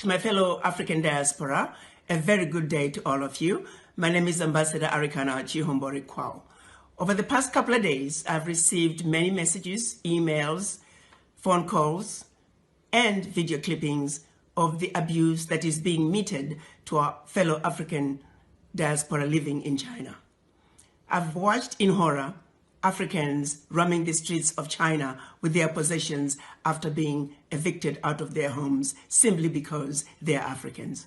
To my fellow African diaspora, a very good day to all of you. My name is Ambassador Arikana Chihombori Kwao. Over the past couple of days, I've received many messages, emails, phone calls, and video clippings of the abuse that is being meted to our fellow African diaspora living in China. I've watched in horror Africans roaming the streets of China with their possessions after being evicted out of their homes simply because they are Africans.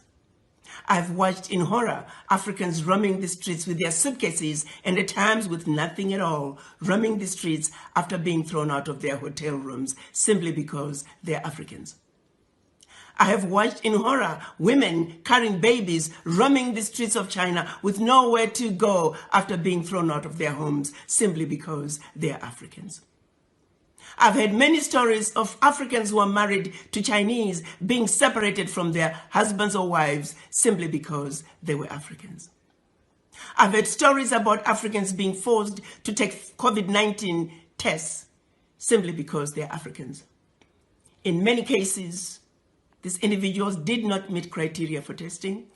I've watched in horror Africans roaming the streets with their suitcases and at times with nothing at all, roaming the streets after being thrown out of their hotel rooms simply because they're Africans. I have watched in horror women carrying babies roaming the streets of China with nowhere to go after being thrown out of their homes simply because they are Africans. I've heard many stories of Africans who are married to Chinese being separated from their husbands or wives simply because they were Africans. I've heard stories about Africans being forced to take COVID-19 tests simply because they're Africans. In many cases, these individuals did not meet criteria for testing,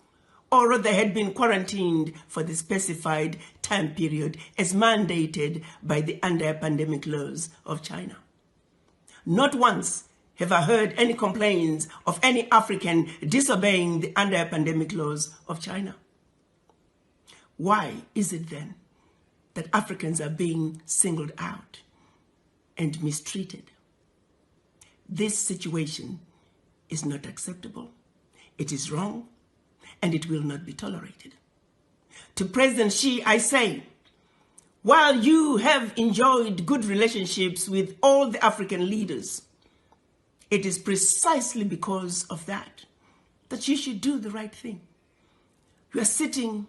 or they had been quarantined for the specified time period as mandated by the anti-pandemic laws of China. Not once have I heard any complaints of any African disobeying the anti-pandemic laws of China. Why is it then that Africans are being singled out and mistreated? This situation is not acceptable. It is wrong, and it will not be tolerated. To President Xi, I say, while you have enjoyed good relationships with all the African leaders, it is precisely because of that you should do the right thing. You are sitting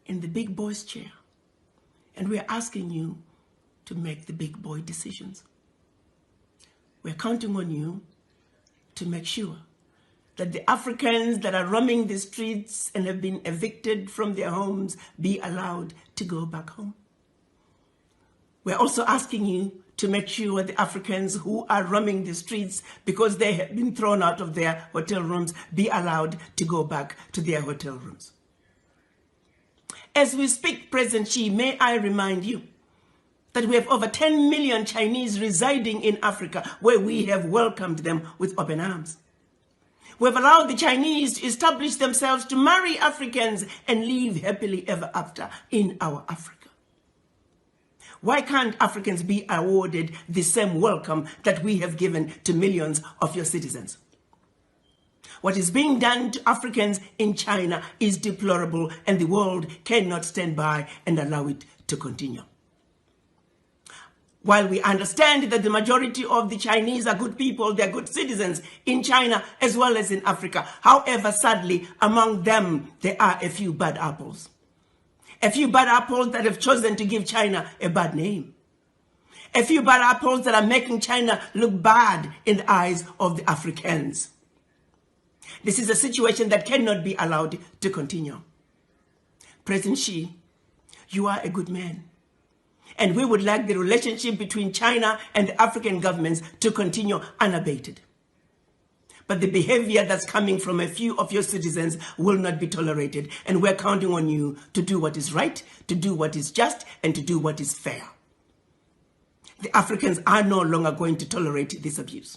in the big boy's chair, and we are asking you to make the big boy decisions. We are counting on you to make sure that the Africans that are roaming the streets and have been evicted from their homes be allowed to go back home. We're also asking you to make sure the Africans who are roaming the streets because they have been thrown out of their hotel rooms be allowed to go back to their hotel rooms. As we speak, President Xi, may I remind you that we have over 10 million Chinese residing in Africa where we have welcomed them with open arms. We have allowed the Chinese to establish themselves to marry Africans and live happily ever after in our Africa. Why can't Africans be awarded the same welcome that we have given to millions of your citizens? What is being done to Africans in China is deplorable, and the world cannot stand by and allow it to continue. While we understand that the majority of the Chinese are good people, they're good citizens in China as well as in Africa. However, sadly, among them, there are a few bad apples. A few bad apples that have chosen to give China a bad name. A few bad apples that are making China look bad in the eyes of the Africans. This is a situation that cannot be allowed to continue. President Xi, you are a good man. And we would like the relationship between China and the African governments to continue unabated. But the behavior that's coming from a few of your citizens will not be tolerated. And we're counting on you to do what is right, to do what is just, and to do what is fair. The Africans are no longer going to tolerate this abuse.